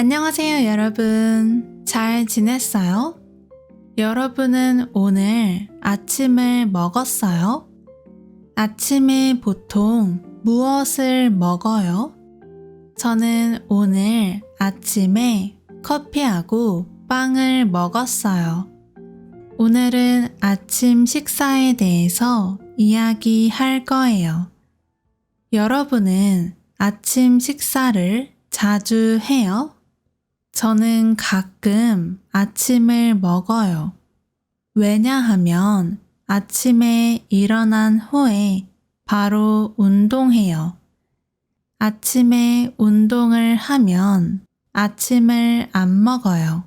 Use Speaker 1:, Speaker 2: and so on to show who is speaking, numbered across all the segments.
Speaker 1: 안녕하세요, 여러분. 잘 지냈어요? 여러분은 오늘 아침을 먹었어요? 아침에 보통 무엇을 먹어요? 저는 오늘 아침에 커피하고 빵을 먹었어요. 오늘은 아침 식사에 대해서 이야기할 거예요. 여러분은 아침 식사를 자주 해요? 저는 가끔 아침을 먹어요. 왜냐하면 아침에 일어난 후에 바로 운동해요. 아침에 운동을 하면 아침을 안 먹어요.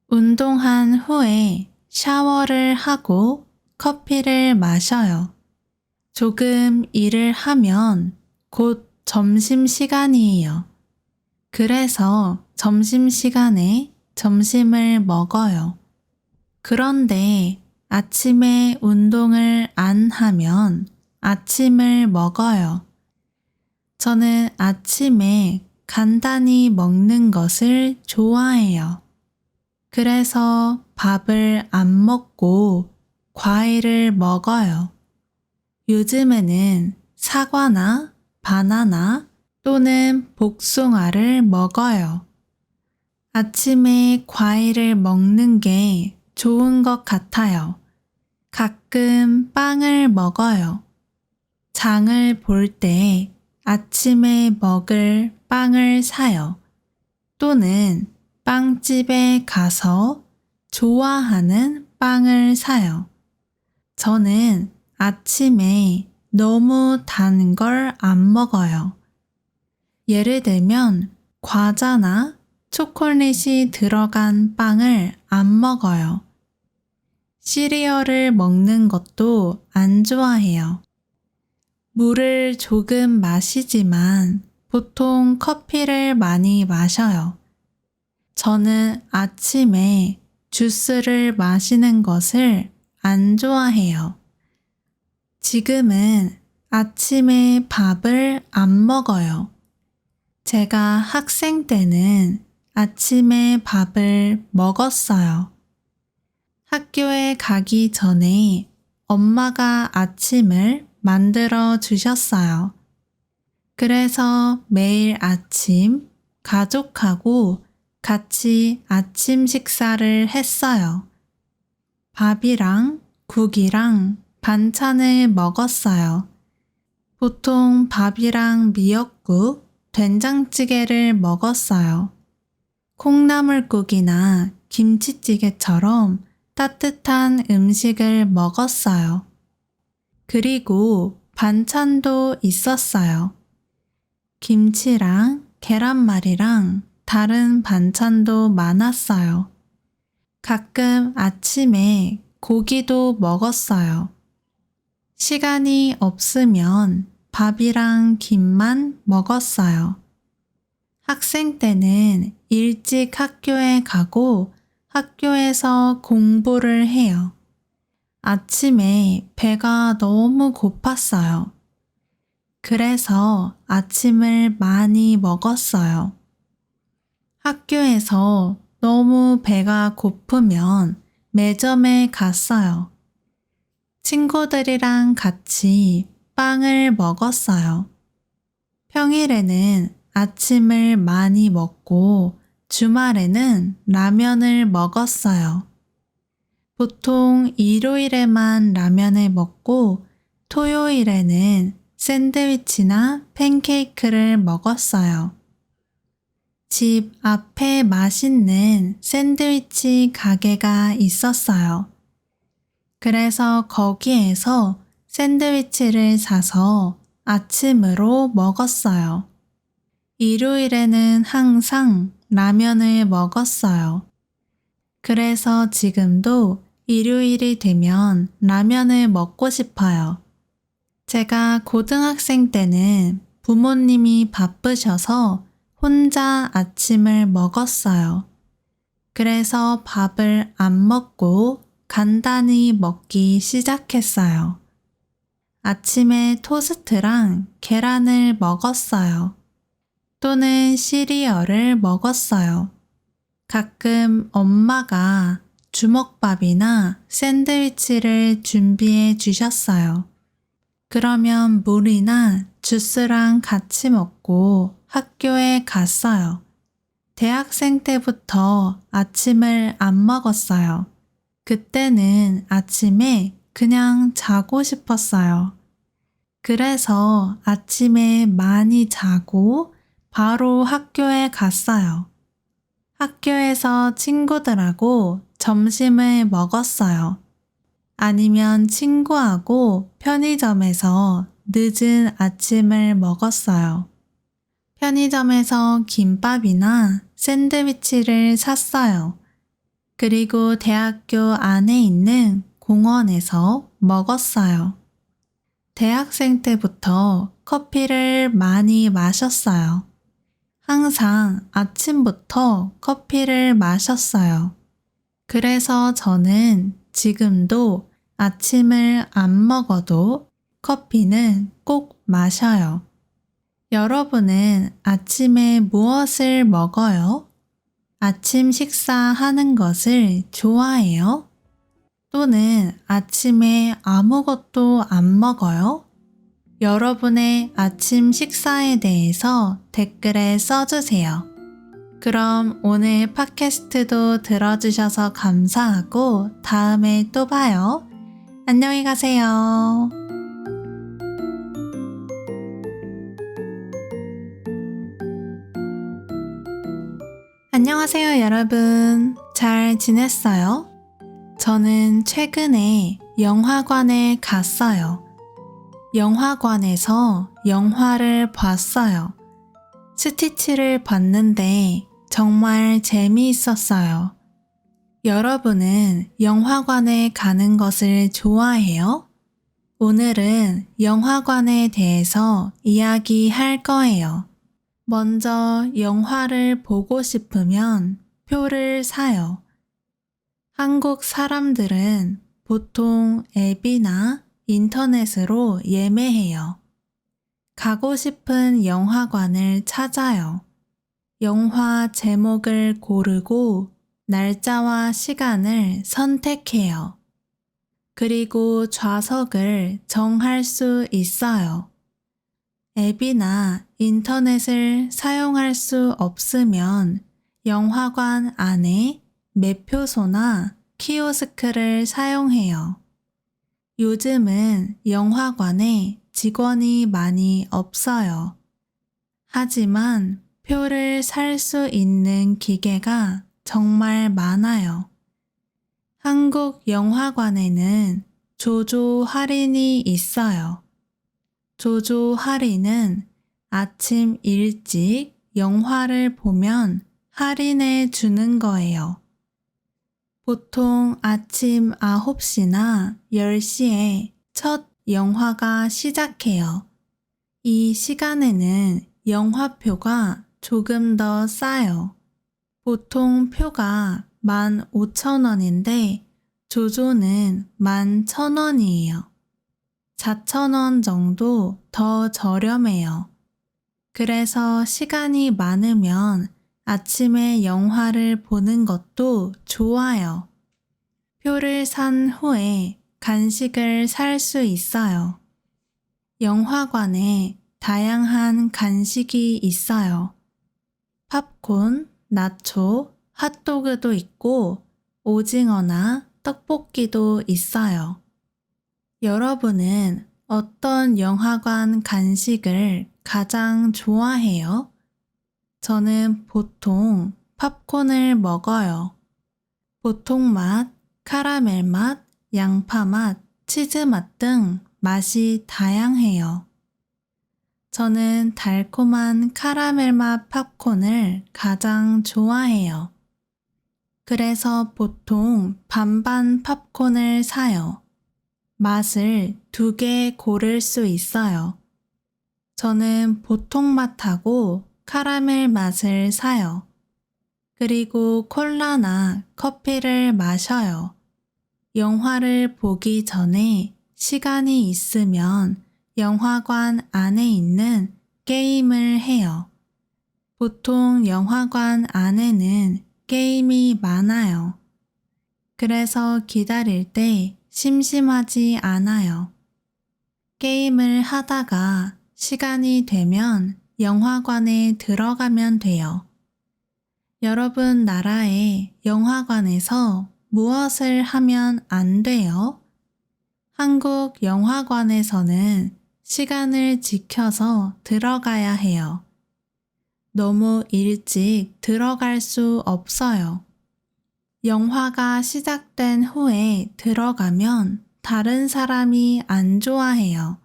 Speaker 1: 운동한 후에 샤워를 하고 커피를 마셔요. 조금 일을 하면 곧 점심시간이에요. 그래서 점심시간에 점심을 먹어요. 그런데 아침에 운동을 안 하면 아침을 먹어요. 저는 아침에 간단히 먹는 것을 좋아해요. 그래서 밥을 안 먹고 과일을 먹어요. 요즘에는 사과나 바나나 또는 복숭아를 먹어요. 아침에 과일을 먹는 게 좋은 것 같아요. 가끔 빵을 먹어요. 장을 볼 때 아침에 먹을 빵을 사요. 또는 빵집에 가서 좋아하는 빵을 사요. 저는 아침에 너무 단 걸 안 먹어요. 예를 들면 과자나 초콜릿이 들어간 빵을 안 먹어요. 시리얼을 먹는 것도 안 좋아해요. 물을 조금 마시지만 보통 커피를 많이 마셔요. 저는 아침에 주스를 마시는 것을 안 좋아해요. 지금은 아침에 밥을 안 먹어요. 제가 학생 때는 아침에 밥을 먹었어요. 학교에 가기 전에 엄마가 아침을 만들어 주셨어요. 그래서 매일 아침 가족하고 같이 아침 식사를 했어요. 밥이랑 국이랑 반찬을 먹었어요. 보통 밥이랑 미역국, 된장찌개를 먹었어요. 콩나물국이나 김치찌개처럼 따뜻한 음식을 먹었어요. 그리고 반찬도 있었어요. 김치랑 계란말이랑 다른 반찬도 많았어요. 가끔 아침에 고기도 먹었어요. 시간이 없으면 밥이랑 김만 먹었어요. 학생 때는 일찍 학교에 가고 학교에서 공부를 해요. 아침에 배가 너무 고팠어요. 그래서 아침을 많이 먹었어요. 학교에서 너무 배가 고프면 매점에 갔어요. 친구들이랑 같이 빵을 먹었어요. 평일에는 아침을 많이 먹고 주말에는 라면을 먹었어요. 보통 일요일에만 라면을 먹고 토요일에는 샌드위치나 팬케이크를 먹었어요. 집 앞에 맛있는 샌드위치 가게가 있었어요. 그래서 거기에서 샌드위치를 사서 아침으로 먹었어요. 일요일에는 항상 라면을 먹었어요. 그래서 지금도 일요일이 되면 라면을 먹고 싶어요. 제가 고등학생 때는 부모님이 바쁘셔서 혼자 아침을 먹었어요. 그래서 밥을 안 먹고 간단히 먹기 시작했어요. 아침에 토스트랑 계란을 먹었어요. 또는 시리얼을 먹었어요. 가끔 엄마가 주먹밥이나 샌드위치를 준비해 주셨어요. 그러면 물이나 주스랑 같이 먹고 학교에 갔어요. 대학생 때부터 아침을 안 먹었어요. 그때는 아침에 그냥 자고 싶었어요. 그래서 아침에 많이 자고 바로 학교에 갔어요. 학교에서 친구들하고 점심을 먹었어요. 아니면 친구하고 편의점에서 늦은 아침을 먹었어요. 편의점에서 김밥이나 샌드위치를 샀어요. 그리고 대학교 안에 있는 공원에서 먹었어요. 대학생 때부터 커피를 많이 마셨어요. 항상 아침부터 커피를 마셨어요. 그래서 저는 지금도 아침을 안 먹어도 커피는 꼭 마셔요. 여러분은 아침에 무엇을 먹어요? 아침 식사하는 것을 좋아해요? 또는 아침에 아무것도 안 먹어요? 여러분의 아침 식사에 대해서 댓글에 써주세요. 그럼 오늘 팟캐스트도 들어주셔서 감사하고 다음에 또 봐요. 안녕히 가세요. 안녕하세요, 여러분. 잘 지냈어요? 저는 최근에 영화관에 갔어요. 영화관에서 영화를 봤어요. 스티치를 봤는데 정말 재미있었어요. 여러분은 영화관에 가는 것을 좋아해요? 오늘은 영화관에 대해서 이야기할 거예요. 먼저 영화를 보고 싶으면 표를 사요. 한국 사람들은 보통 앱이나 인터넷으로 예매해요. 가고 싶은 영화관을 찾아요. 영화 제목을 고르고 날짜와 시간을 선택해요. 그리고 좌석을 정할 수 있어요. 앱이나 인터넷을 사용할 수 없으면 영화관 안에 매표소나 키오스크를 사용해요. 요즘은 영화관에 직원이 많이 없어요. 하지만 표를 살 수 있는 기계가 정말 많아요. 한국 영화관에는 조조 할인이 있어요. 조조 할인은 아침 일찍 영화를 보면 할인해 주는 거예요. 보통 아침 9시나 10시에 첫 영화가 시작해요. 이 시간에는 영화표가 조금 더 싸요. 보통 표가 15,000원인데 조조는 11,000원이에요. 4,000원 정도 더 저렴해요. 그래서 시간이 많으면 아침에 영화를 보는 것도 좋아요. 표를 산 후에 간식을 살 수 있어요. 영화관에 다양한 간식이 있어요. 팝콘, 나초, 핫도그도 있고 오징어나 떡볶이도 있어요. 여러분은 어떤 영화관 간식을 가장 좋아해요? 저는 보통 팝콘을 먹어요. 보통 맛, 카라멜 맛, 양파 맛, 치즈 맛 등 맛이 다양해요. 저는 달콤한 카라멜 맛 팝콘을 가장 좋아해요. 그래서 보통 반반 팝콘을 사요. 맛을 2개 고를 수 있어요. 저는 보통 맛하고 카라멜 맛을 사요. 그리고 콜라나 커피를 마셔요. 영화를 보기 전에 시간이 있으면 영화관 안에 있는 게임을 해요. 보통 영화관 안에는 게임이 많아요. 그래서 기다릴 때 심심하지 않아요. 게임을 하다가 시간이 되면 영화관에 들어가면 돼요. 여러분 나라의 영화관에서 무엇을 하면 안 돼요? 한국 영화관에서는 시간을 지켜서 들어가야 해요. 너무 일찍 들어갈 수 없어요. 영화가 시작된 후에 들어가면 다른 사람이 안 좋아해요.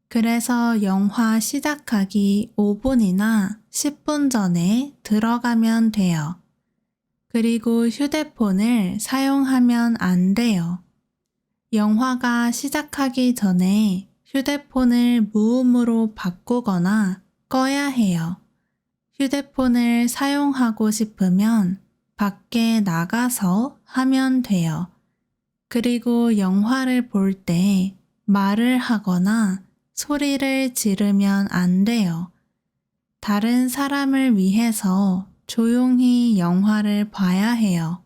Speaker 1: 그래서 영화 시작하기 5분이나 10분 전에 들어가면 돼요. 그리고 휴대폰을 사용하면 안 돼요. 영화가 시작하기 전에 휴대폰을 무음으로 바꾸거나 꺼야 해요. 휴대폰을 사용하고 싶으면 밖에 나가서 하면 돼요. 그리고 영화를 볼 때 말을 하거나 소리를 지르면 안 돼요. 다른 사람을 위해서 조용히 영화를 봐야 해요.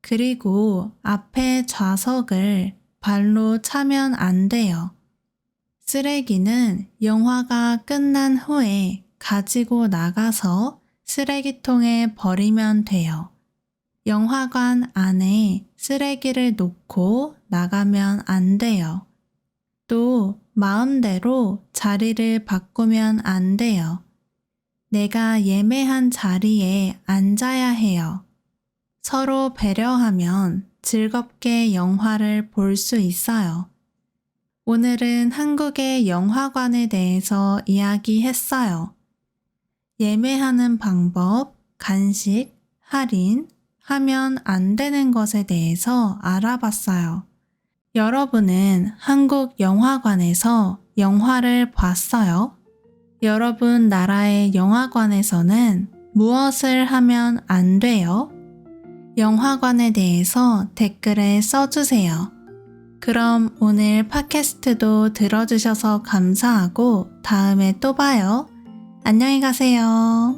Speaker 1: 그리고 앞에 좌석을 발로 차면 안 돼요. 쓰레기는 영화가 끝난 후에 가지고 나가서 쓰레기통에 버리면 돼요. 영화관 안에 쓰레기를 놓고 나가면 안 돼요. 또 마음대로 자리를 바꾸면 안 돼요. 내가 예매한 자리에 앉아야 해요. 서로 배려하면 즐겁게 영화를 볼 수 있어요. 오늘은 한국의 영화관에 대해서 이야기했어요. 예매하는 방법, 간식, 할인, 하면 안 되는 것에 대해서 알아봤어요. 여러분은 한국 영화관에서 영화를 봤어요? 여러분 나라의 영화관에서는 무엇을 하면 안 돼요? 영화관에 대해서 댓글에 써주세요. 그럼 오늘 팟캐스트도 들어주셔서 감사하고 다음에 또 봐요. 안녕히 가세요.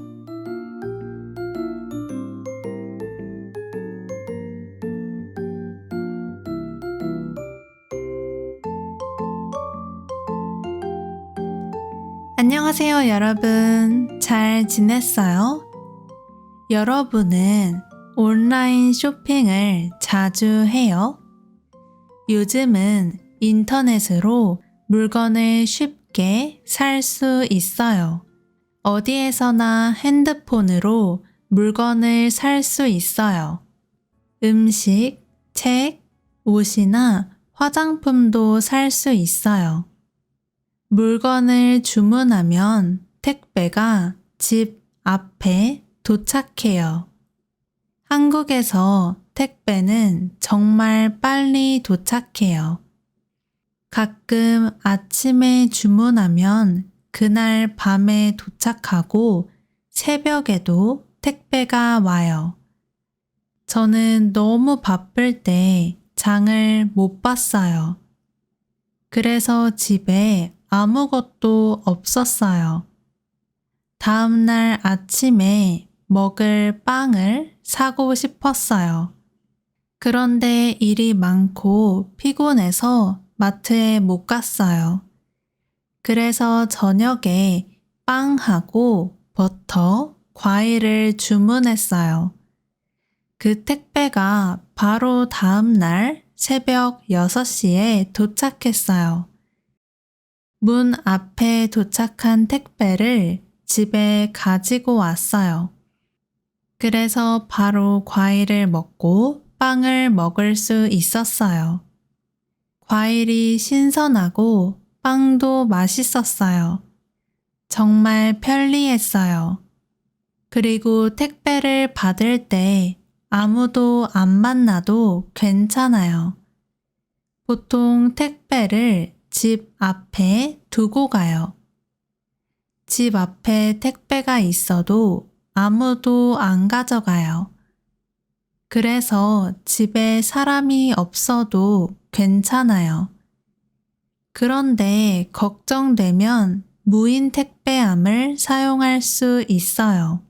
Speaker 1: 안녕하세요, 여러분. 잘 지냈어요? 여러분은 온라인 쇼핑을 자주 해요? 요즘은 인터넷으로 물건을 쉽게 살 수 있어요. 어디에서나 핸드폰으로 물건을 살 수 있어요. 음식, 책, 옷이나 화장품도 살 수 있어요. 물건을 주문하면 택배가 집 앞에 도착해요. 한국에서 택배는 정말 빨리 도착해요. 가끔 아침에 주문하면 그날 밤에 도착하고 새벽에도 택배가 와요. 저는 너무 바쁠 때 장을 못 봤어요. 그래서 집에 아무것도 없었어요. 다음날 아침에 먹을 빵을 사고 싶었어요. 그런데 일이 많고 피곤해서 마트에 못 갔어요. 그래서 저녁에 빵하고 버터, 과일을 주문했어요. 그 택배가 바로 다음날 새벽 6시에 도착했어요. 문 앞에 도착한 택배를 집에 가지고 왔어요. 그래서 바로 과일을 먹고 빵을 먹을 수 있었어요. 과일이 신선하고 빵도 맛있었어요. 정말 편리했어요. 그리고 택배를 받을 때 아무도 안 만나도 괜찮아요. 보통 택배를 집 앞에 두고 가요. 집 앞에 택배가 있어도 아무도 안 가져가요. 그래서 집에 사람이 없어도 괜찮아요. 그런데 걱정되면 무인 택배함을 사용할 수 있어요.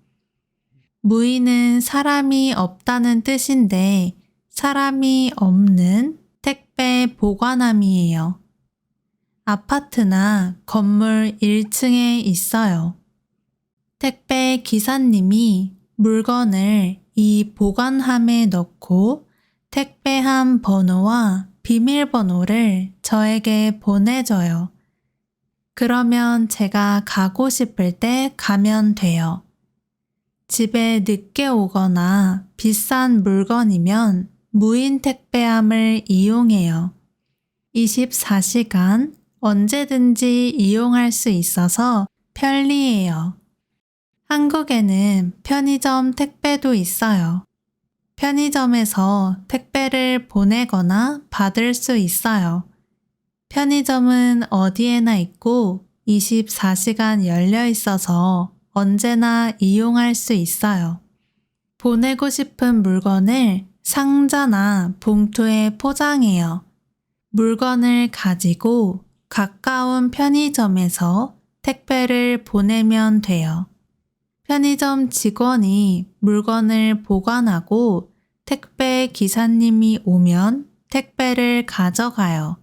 Speaker 1: 무인은 사람이 없다는 뜻인데 사람이 없는 택배 보관함이에요. 아파트나 건물 1층에 있어요. 택배 기사님이 물건을 이 보관함에 넣고 택배함 번호와 비밀번호를 저에게 보내줘요. 그러면 제가 가고 싶을 때 가면 돼요. 집에 늦게 오거나 비싼 물건이면 무인 택배함을 이용해요. 24시간 언제든지 이용할 수 있어서 편리해요. 한국에는 편의점 택배도 있어요. 편의점에서 택배를 보내거나 받을 수 있어요. 편의점은 어디에나 있고 24시간 열려 있어서 언제나 이용할 수 있어요. 보내고 싶은 물건을 상자나 봉투에 포장해요. 물건을 가지고 가까운 편의점에서 택배를 보내면 돼요. 편의점 직원이 물건을 보관하고 택배 기사님이 오면 택배를 가져가요.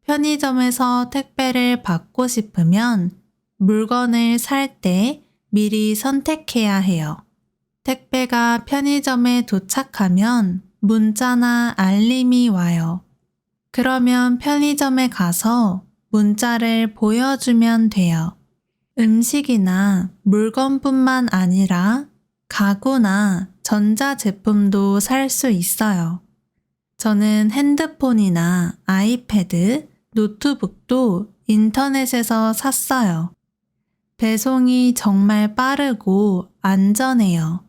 Speaker 1: 편의점에서 택배를 받고 싶으면 물건을 살 때 미리 선택해야 해요. 택배가 편의점에 도착하면 문자나 알림이 와요. 그러면 편의점에 가서 문자를 보여주면 돼요. 음식이나 물건뿐만 아니라 가구나 전자제품도 살 수 있어요. 저는 핸드폰이나 아이패드, 노트북도 인터넷에서 샀어요. 배송이 정말 빠르고 안전해요.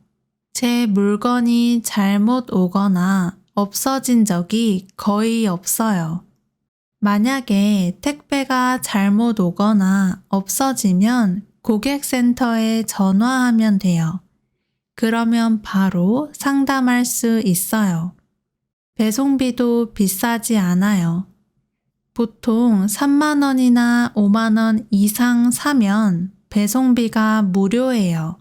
Speaker 1: 제 물건이 잘못 오거나 없어진 적이 거의 없어요. 만약에 택배가 잘못 오거나 없어지면 고객센터에 전화하면 돼요. 그러면 바로 상담할 수 있어요. 배송비도 비싸지 않아요. 보통 3만 원이나 5만 원 이상 사면 배송비가 무료예요.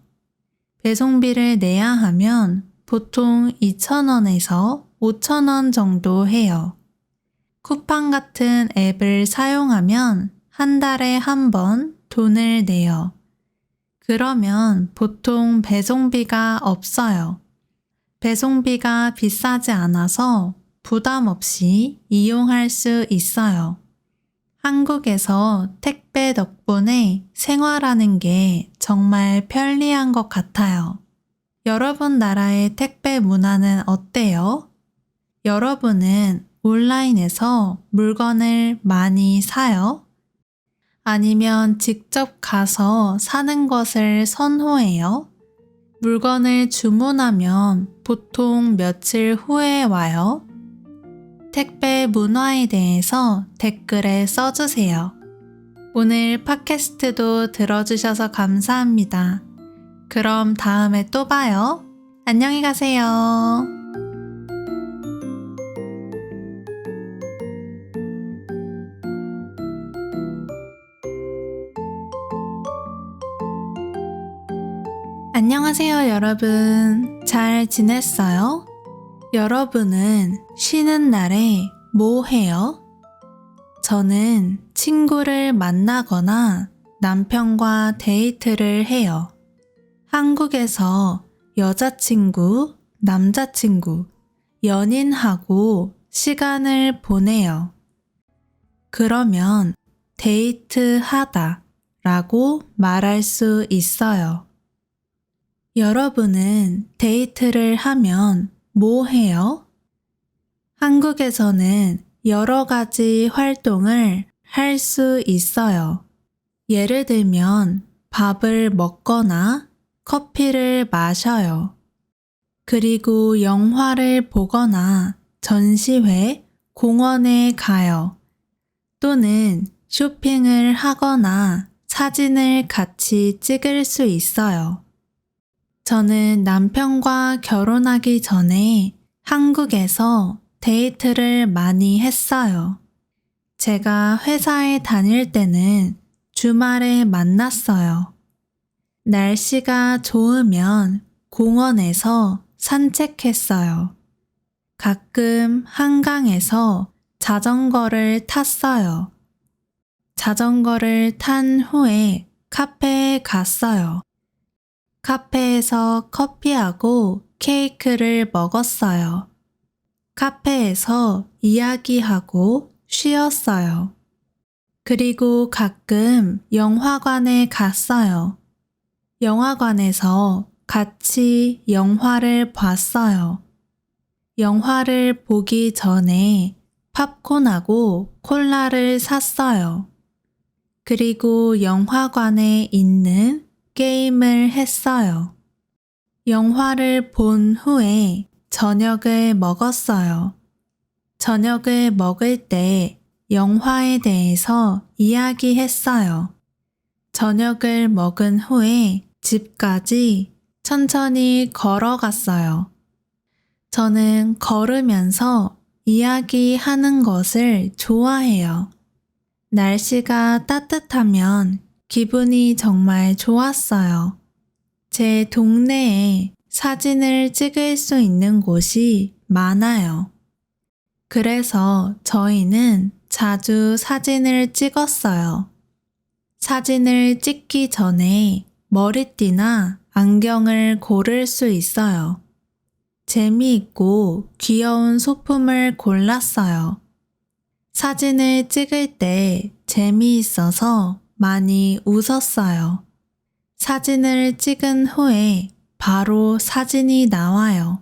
Speaker 1: 배송비를 내야 하면 보통 2,000원에서 5,000원 정도 해요. 쿠팡 같은 앱을 사용하면 한 달에 한 번 돈을 내요. 그러면 보통 배송비가 없어요. 배송비가 비싸지 않아서 부담 없이 이용할 수 있어요. 한국에서 택배 덕분에 생활하는 게 정말 편리한 것 같아요. 여러분 나라의 택배 문화는 어때요? 여러분은 온라인에서 물건을 많이 사요? 아니면 직접 가서 사는 것을 선호해요? 물건을 주문하면 보통 며칠 후에 와요? 택배 문화에 대해서 댓글에 써주세요. 오늘 팟캐스트도 들어주셔서 감사합니다. 그럼 다음에 또 봐요. 안녕히 가세요. 안녕하세요, 여러분. 잘 지냈어요? 여러분은 쉬는 날에 뭐 해요? 저는 친구를 만나거나 남편과 데이트를 해요. 한국에서 여자친구, 남자친구, 연인하고 시간을 보내요. 그러면 데이트하다 라고 말할 수 있어요. 여러분은 데이트를 하면 뭐 해요? 한국에서는 여러 가지 활동을 할 수 있어요. 예를 들면 밥을 먹거나 커피를 마셔요. 그리고 영화를 보거나 전시회, 공원에 가요. 또는 쇼핑을 하거나 사진을 같이 찍을 수 있어요. 저는 남편과 결혼하기 전에 한국에서 데이트를 많이 했어요. 제가 회사에 다닐 때는 주말에 만났어요. 날씨가 좋으면 공원에서 산책했어요. 가끔 한강에서 자전거를 탔어요. 자전거를 탄 후에 카페에 갔어요. 카페에서 커피하고 케이크를 먹었어요. 카페에서 이야기하고 쉬었어요. 그리고 가끔 영화관에 갔어요. 영화관에서 같이 영화를 봤어요. 영화를 보기 전에 팝콘하고 콜라를 샀어요. 그리고 영화관에 있는 게임을 했어요. 영화를 본 후에 저녁을 먹었어요. 저녁을 먹을 때 영화에 대해서 이야기했어요. 저녁을 먹은 후에 집까지 천천히 걸어갔어요. 저는 걸으면서 이야기하는 것을 좋아해요. 날씨가 따뜻하면 기분이 정말 좋았어요. 제 동네에 사진을 찍을 수 있는 곳이 많아요. 그래서 저희는 자주 사진을 찍었어요. 사진을 찍기 전에 머리띠나 안경을 고를 수 있어요. 재미있고 귀여운 소품을 골랐어요. 사진을 찍을 때 재미있어서 많이 웃었어요. 사진을 찍은 후에 바로 사진이 나와요.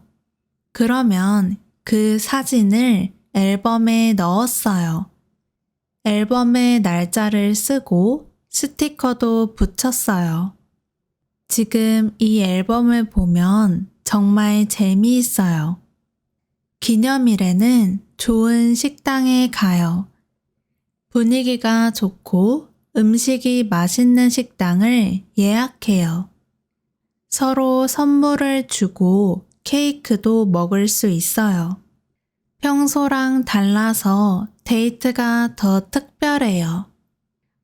Speaker 1: 그러면 그 사진을 앨범에 넣었어요. 앨범에 날짜를 쓰고 스티커도 붙였어요. 지금 이 앨범을 보면 정말 재미있어요. 기념일에는 좋은 식당에 가요. 분위기가 좋고 음식이 맛있는 식당을 예약해요. 서로 선물을 주고 케이크도 먹을 수 있어요. 평소랑 달라서 데이트가 더 특별해요.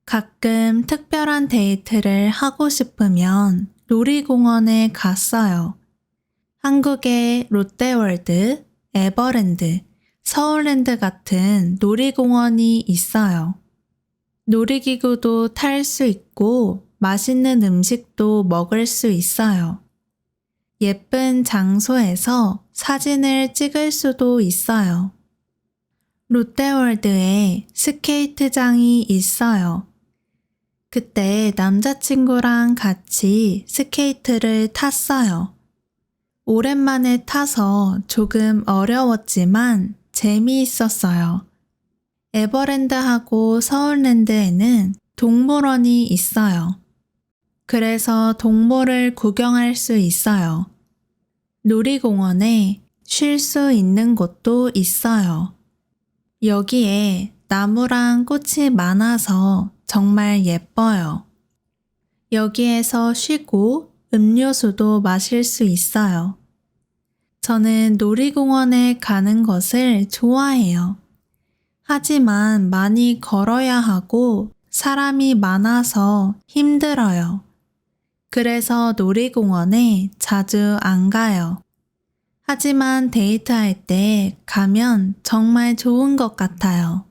Speaker 1: 가끔 특별한 데이트를 하고 싶으면 놀이공원에 갔어요. 한국에 롯데월드, 에버랜드, 서울랜드 같은 놀이공원이 있어요. 놀이기구도 탈 수 있고 맛있는 음식도 먹을 수 있어요. 예쁜 장소에서 사진을 찍을 수도 있어요. 롯데월드에 스케이트장이 있어요. 그때 남자친구랑 같이 스케이트를 탔어요. 오랜만에 타서 조금 어려웠지만 재미있었어요. 에버랜드하고 서울랜드에는 동물원이 있어요. 그래서 동물을 구경할 수 있어요. 놀이공원에 쉴 수 있는 곳도 있어요. 여기에 나무랑 꽃이 많아서 정말 예뻐요. 여기에서 쉬고 음료수도 마실 수 있어요. 저는 놀이공원에 가는 것을 좋아해요. 하지만 많이 걸어야 하고 사람이 많아서 힘들어요. 그래서 놀이공원에 자주 안 가요. 하지만 데이트할 때 가면 정말 좋은 것 같아요.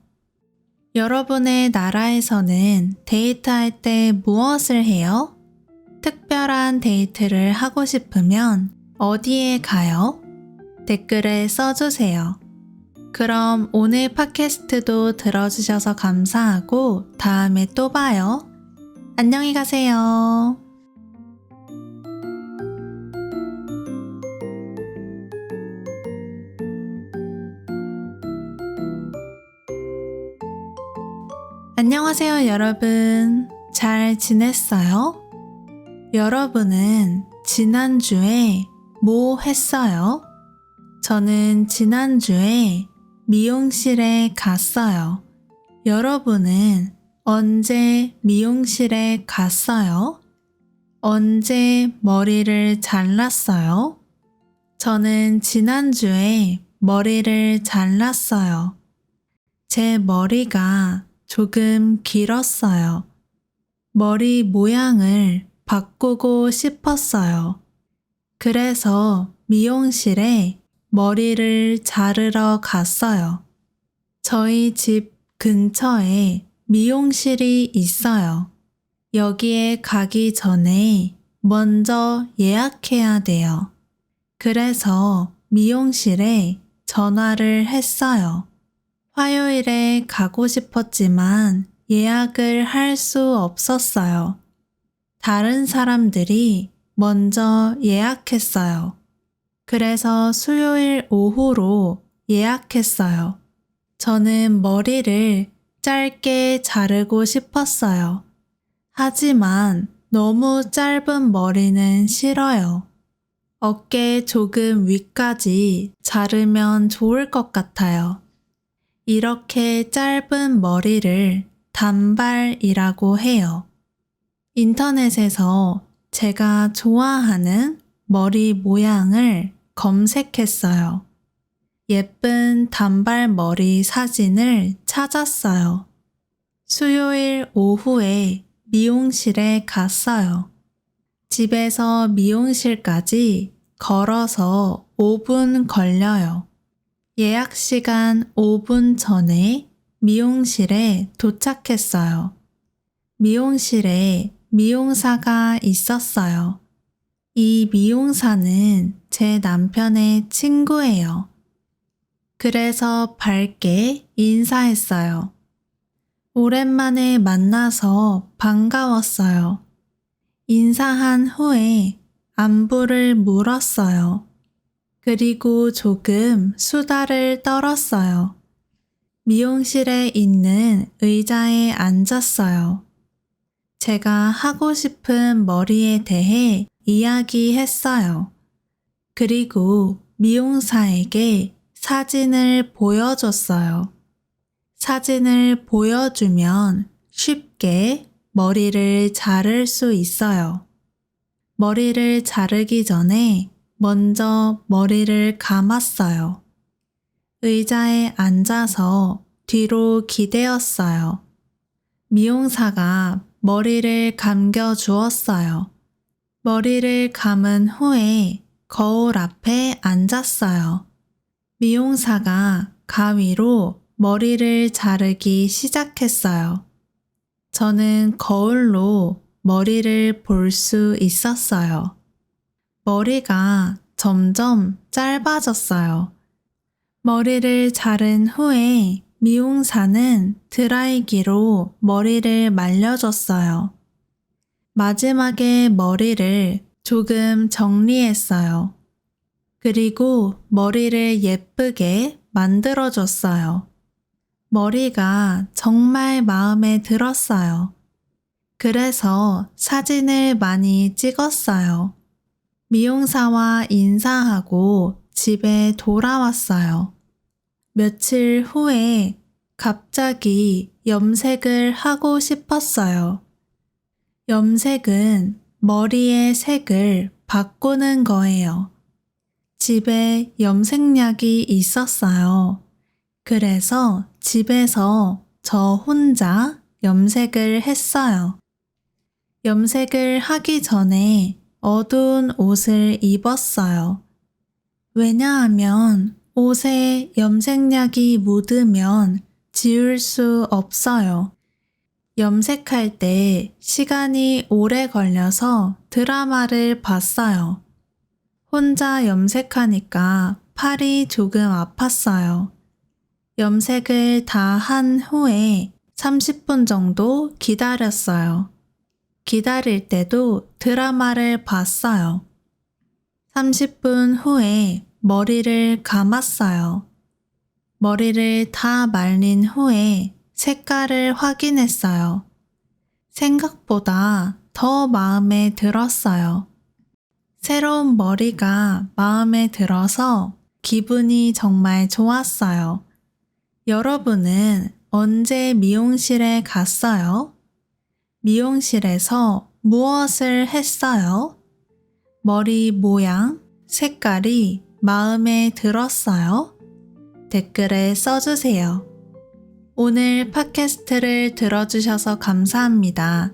Speaker 1: 여러분의 나라에서는 데이트할 때 무엇을 해요? 특별한 데이트를 하고 싶으면 어디에 가요? 댓글에 써주세요. 그럼 오늘 팟캐스트도 들어주셔서 감사하고 다음에 또 봐요. 안녕히 가세요. 안녕하세요, 여러분. 잘 지냈어요? 여러분은 지난주에 뭐 했어요? 저는 지난주에 미용실에 갔어요. 여러분은 언제 미용실에 갔어요? 언제 머리를 잘랐어요? 저는 지난주에 머리를 잘랐어요. 제 머리가 조금 길었어요. 머리 모양을 바꾸고 싶었어요. 그래서 미용실에 머리를 자르러 갔어요. 저희 집 근처에 미용실이 있어요. 여기에 가기 전에 먼저 예약해야 돼요. 그래서 미용실에 전화를 했어요. 화요일에 가고 싶었지만 예약을 할 수 없었어요. 다른 사람들이 먼저 예약했어요. 그래서 수요일 오후로 예약했어요. 저는 머리를 짧게 자르고 싶었어요. 하지만 너무 짧은 머리는 싫어요. 어깨 조금 위까지 자르면 좋을 것 같아요. 이렇게 짧은 머리를 단발이라고 해요. 인터넷에서 제가 좋아하는 머리 모양을 검색했어요. 예쁜 단발머리 사진을 찾았어요. 수요일 오후에 미용실에 갔어요. 집에서 미용실까지 걸어서 5분 걸려요. 예약 시간 5분 전에 미용실에 도착했어요. 미용실에 미용사가 있었어요. 이 미용사는 제 남편의 친구예요. 그래서 밝게 인사했어요. 오랜만에 만나서 반가웠어요. 인사한 후에 안부를 물었어요. 그리고 조금 수다를 떨었어요. 미용실에 있는 의자에 앉았어요. 제가 하고 싶은 머리에 대해 이야기했어요. 그리고 미용사에게 사진을 보여줬어요. 사진을 보여주면 쉽게 머리를 자를 수 있어요. 머리를 자르기 전에 먼저 머리를 감았어요. 의자에 앉아서 뒤로 기대었어요. 미용사가 머리를 감겨 주었어요. 머리를 감은 후에 거울 앞에 앉았어요. 미용사가 가위로 머리를 자르기 시작했어요. 저는 거울로 머리를 볼 수 있었어요. 머리가 점점 짧아졌어요. 머리를 자른 후에 미용사는 드라이기로 머리를 말려줬어요. 마지막에 머리를 조금 정리했어요. 그리고 머리를 예쁘게 만들어줬어요. 머리가 정말 마음에 들었어요. 그래서 사진을 많이 찍었어요. 미용사와 인사하고 집에 돌아왔어요. 며칠 후에 갑자기 염색을 하고 싶었어요. 염색은 머리의 색을 바꾸는 거예요. 집에 염색약이 있었어요. 그래서 집에서 저 혼자 염색을 했어요. 염색을 하기 전에 어두운 옷을 입었어요. 왜냐하면 옷에 염색약이 묻으면 지울 수 없어요. 염색할 때 시간이 오래 걸려서 드라마를 봤어요. 혼자 염색하니까 팔이 조금 아팠어요. 염색을 다 한 후에 30분 정도 기다렸어요. 기다릴 때도 드라마를 봤어요. 30분 후에 머리를 감았어요. 머리를 다 말린 후에 색깔을 확인했어요. 생각보다 더 마음에 들었어요. 새로운 머리가 마음에 들어서 기분이 정말 좋았어요. 여러분은 언제 미용실에 갔어요? 미용실에서 무엇을 했어요? 머리 모양, 색깔이 마음에 들었어요? 댓글에 써주세요. 오늘 팟캐스트를 들어주셔서 감사합니다.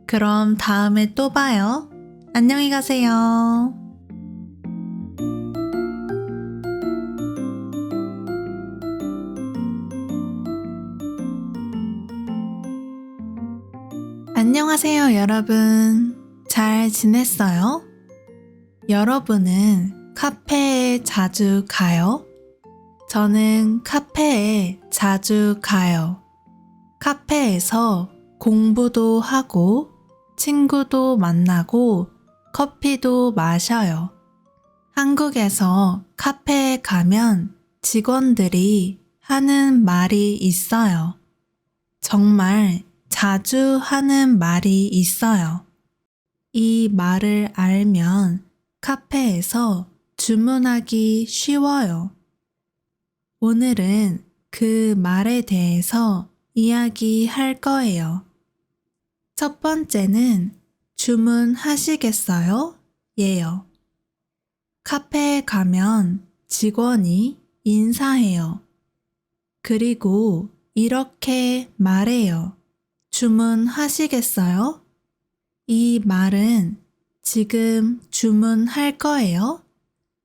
Speaker 1: 그럼 다음에 또 봐요. 안녕히 가세요. 안녕하세요, 여러분. 잘 지냈어요? 여러분은 카페에 자주 가요? 저는 카페에 자주 가요. 카페에서 공부도 하고 친구도 만나고 커피도 마셔요. 한국에서 카페에 가면 직원들이 하는 말이 있어요. 정말 자주 하는 말이 있어요. 이 말을 알면 카페에서 주문하기 쉬워요. 오늘은 그 말에 대해서 이야기할 거예요. 첫 번째는 주문하시겠어요? 예요. 카페에 가면 직원이 인사해요. 그리고 이렇게 말해요. 주문하시겠어요? 이 말은 지금 주문할 거예요?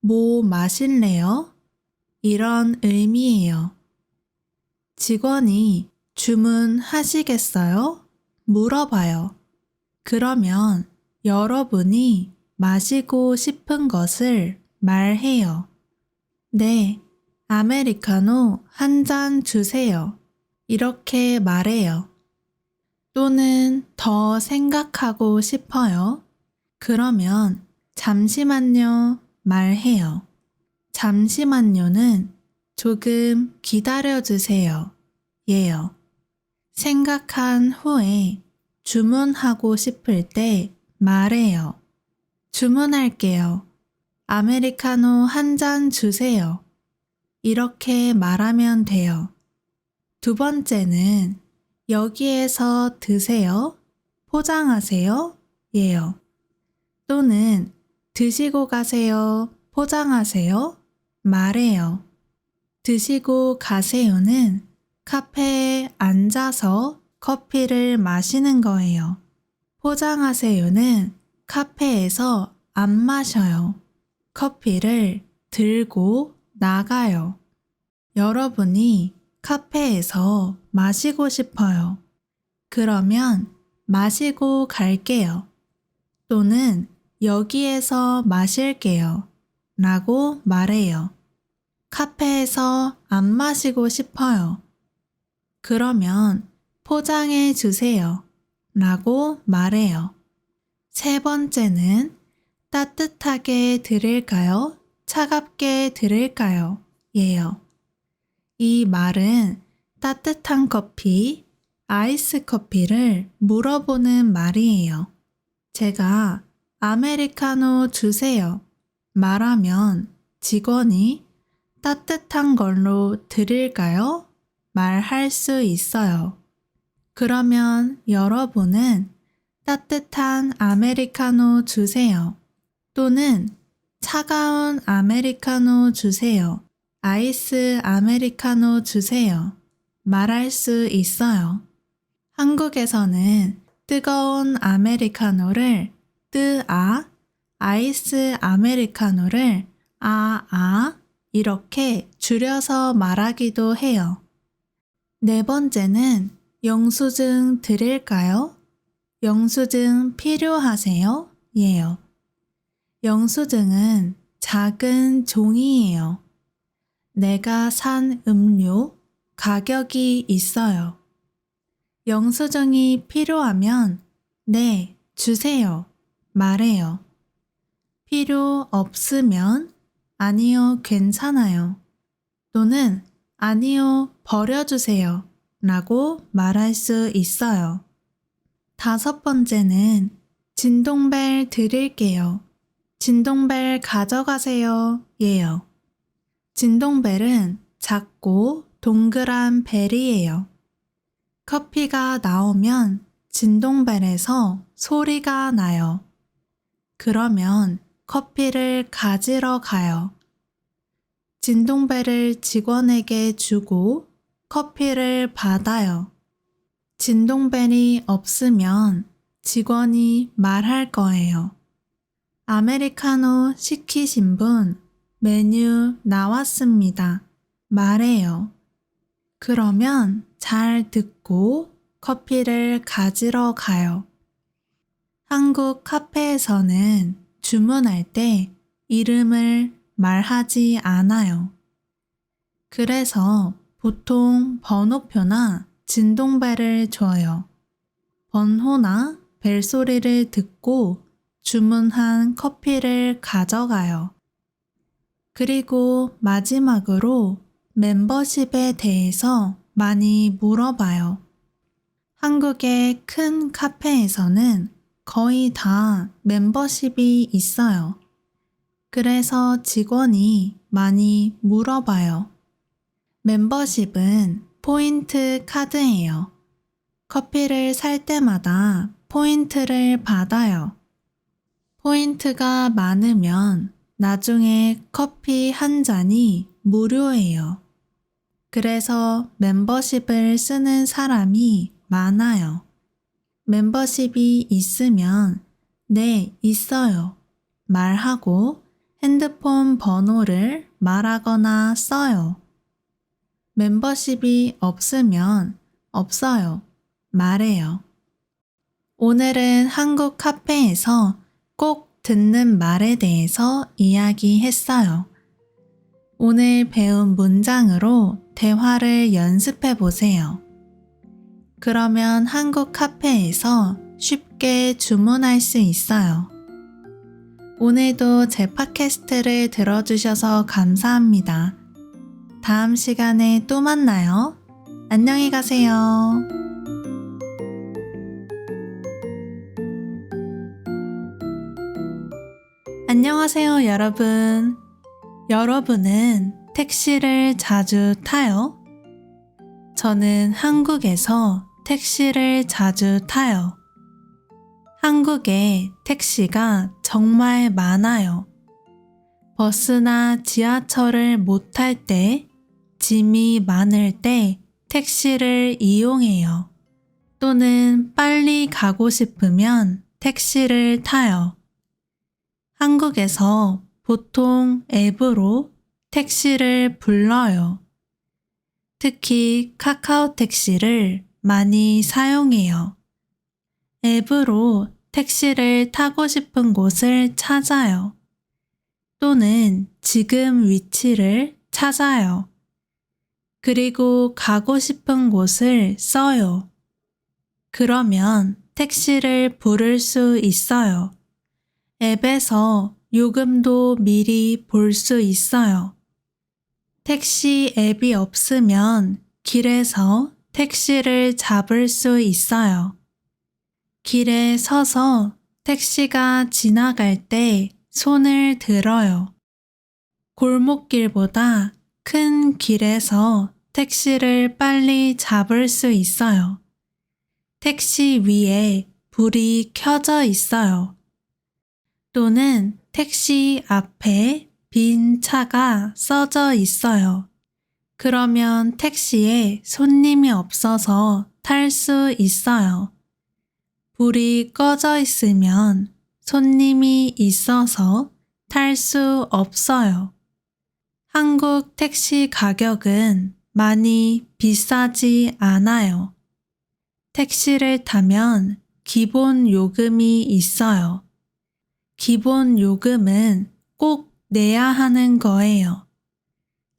Speaker 1: 뭐 마실래요? 이런 의미예요. 직원이 주문하시겠어요? 물어봐요. 그러면 여러분이 마시고 싶은 것을 말해요. 네, 아메리카노 한 잔 주세요. 이렇게 말해요. 또는 더 생각하고 싶어요. 그러면 잠시만요 말해요. 잠시만요는 조금 기다려주세요. 예요. 생각한 후에 주문하고 싶을 때 말해요. 주문할게요. 아메리카노 한 잔 주세요. 이렇게 말하면 돼요. 두 번째는 여기에서 드세요. 포장하세요. 예요. 또는 드시고 가세요. 포장하세요. 말해요. 드시고 가세요는 카페에 앉아서 커피를 마시는 거예요. 포장하세요는 카페에서 안 마셔요. 커피를 들고 나가요. 여러분이 카페에서 마시고 싶어요. 그러면 마시고 갈게요. 또는 여기에서 마실게요. 라고 말해요. 카페에서 안 마시고 싶어요. 그러면 포장해 주세요. 라고 말해요. 세 번째는 따뜻하게 드릴까요? 차갑게 드릴까요? 예요. 이 말은 따뜻한 커피, 아이스 커피를 물어보는 말이에요. 제가 아메리카노 주세요. 말하면 직원이 따뜻한 걸로 드릴까요? 말할 수 있어요. 그러면 여러분은 따뜻한 아메리카노 주세요. 또는 차가운 아메리카노 주세요. 아이스 아메리카노 주세요. 말할 수 있어요. 한국에서는 뜨거운 아메리카노를 뜨아, 아이스 아메리카노를 아아 이렇게 줄여서 말하기도 해요. 네 번째는 영수증 드릴까요? 영수증 필요하세요? 예요. 영수증은 작은 종이예요. 내가 산 음료 가격이 있어요. 영수증이 필요하면 네, 주세요. 말해요. 필요 없으면 아니요, 괜찮아요. 또는 아니요, 버려주세요. 라고 말할 수 있어요. 다섯 번째는 진동벨 드릴게요. 진동벨 가져가세요. 예요. 진동벨은 작고 동그란 벨이에요. 커피가 나오면 진동벨에서 소리가 나요. 그러면 커피를 가지러 가요. 진동벨을 직원에게 주고 커피를 받아요. 진동벨이 없으면 직원이 말할 거예요. 아메리카노 시키신 분 메뉴 나왔습니다. 말해요. 그러면 잘 듣고 커피를 가지러 가요. 한국 카페에서는 주문할 때 이름을 말하지 않아요. 그래서 보통 번호표나 진동벨을 줘요. 번호나 벨소리를 듣고 주문한 커피를 가져가요. 그리고 마지막으로 멤버십에 대해서 많이 물어봐요. 한국의 큰 카페에서는 거의 다 멤버십이 있어요. 그래서 직원이 많이 물어봐요. 멤버십은 포인트 카드예요. 커피를 살 때마다 포인트를 받아요. 포인트가 많으면 나중에 커피 한 잔이 무료예요. 그래서 멤버십을 쓰는 사람이 많아요. 멤버십이 있으면 네, 있어요. 말하고 핸드폰 번호를 말하거나 써요. 멤버십이 없으면 없어요. 말해요. 오늘은 한국 카페에서 꼭 듣는 말에 대해서 이야기했어요. 오늘 배운 문장으로 대화를 연습해 보세요. 그러면 한국 카페에서 쉽게 주문할 수 있어요. 오늘도 제 팟캐스트를 들어주셔서 감사합니다. 다음 시간에 또 만나요. 안녕히 가세요. 안녕하세요, 여러분. 여러분은 택시를 자주 타요? 저는 한국에서 택시를 자주 타요. 한국에 택시가 정말 많아요. 버스나 지하철을 못 탈 때, 짐이 많을 때 택시를 이용해요. 또는 빨리 가고 싶으면 택시를 타요. 한국에서 보통 앱으로 택시를 불러요. 특히 카카오 택시를 많이 사용해요. 앱으로 택시를 타고 싶은 곳을 찾아요. 또는 지금 위치를 찾아요. 그리고 가고 싶은 곳을 써요. 그러면 택시를 부를 수 있어요. 앱에서 요금도 미리 볼 수 있어요. 택시 앱이 없으면 길에서 택시를 잡을 수 있어요. 길에 서서 택시가 지나갈 때 손을 들어요. 골목길보다 큰 길에서 택시를 빨리 잡을 수 있어요. 택시 위에 불이 켜져 있어요. 또는 택시 앞에 빈 차가 써져 있어요. 그러면 택시에 손님이 없어서 탈 수 있어요. 불이 꺼져 있으면 손님이 있어서 탈 수 없어요. 한국 택시 가격은 많이 비싸지 않아요. 택시를 타면 기본 요금이 있어요. 기본 요금은 꼭 내야 하는 거예요.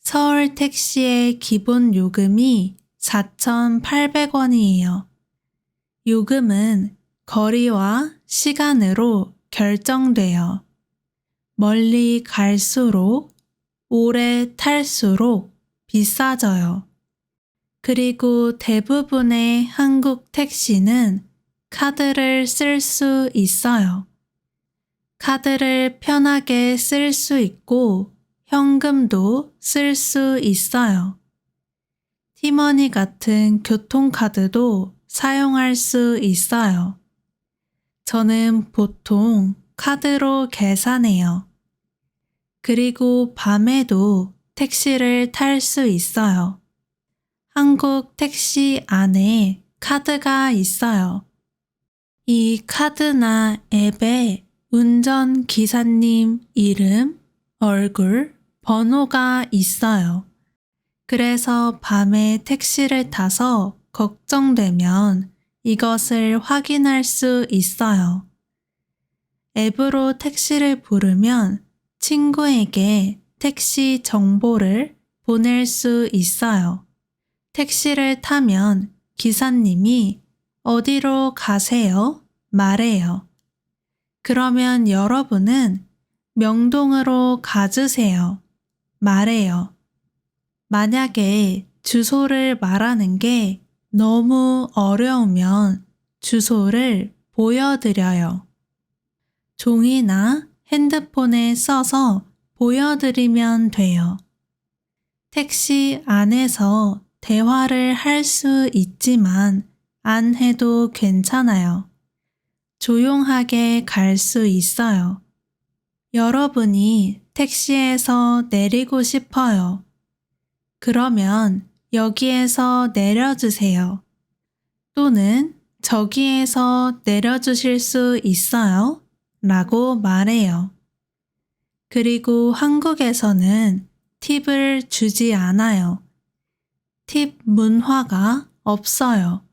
Speaker 1: 서울 택시의 기본 요금이 4,800원이에요. 요금은 거리와 시간으로 결정돼요. 멀리 갈수록 오래 탈수록 비싸져요. 그리고 대부분의 한국 택시는 카드를 쓸 수 있어요. 카드를 편하게 쓸 수 있고 현금도 쓸 수 있어요. 티머니 같은 교통카드도 사용할 수 있어요. 저는 보통 카드로 계산해요. 그리고 밤에도 택시를 탈 수 있어요. 한국 택시 안에 카드가 있어요. 이 카드나 앱에 운전기사님 이름, 얼굴, 번호가 있어요. 그래서 밤에 택시를 타서 걱정되면 이것을 확인할 수 있어요. 앱으로 택시를 부르면 친구에게 택시 정보를 보낼 수 있어요. 택시를 타면 기사님이 어디로 가세요? 말해요. 그러면 여러분은 명동으로 가주세요. 말해요. 만약에 주소를 말하는 게 너무 어려우면 주소를 보여드려요. 종이나 핸드폰에 써서 보여드리면 돼요. 택시 안에서 대화를 할 수 있지만 안 해도 괜찮아요. 조용하게 갈 수 있어요. 여러분이 택시에서 내리고 싶어요. 그러면 여기에서 내려주세요. 또는 저기에서 내려주실 수 있어요? 라고 말해요. 그리고 한국에서는 팁을 주지 않아요. 팁 문화가 없어요.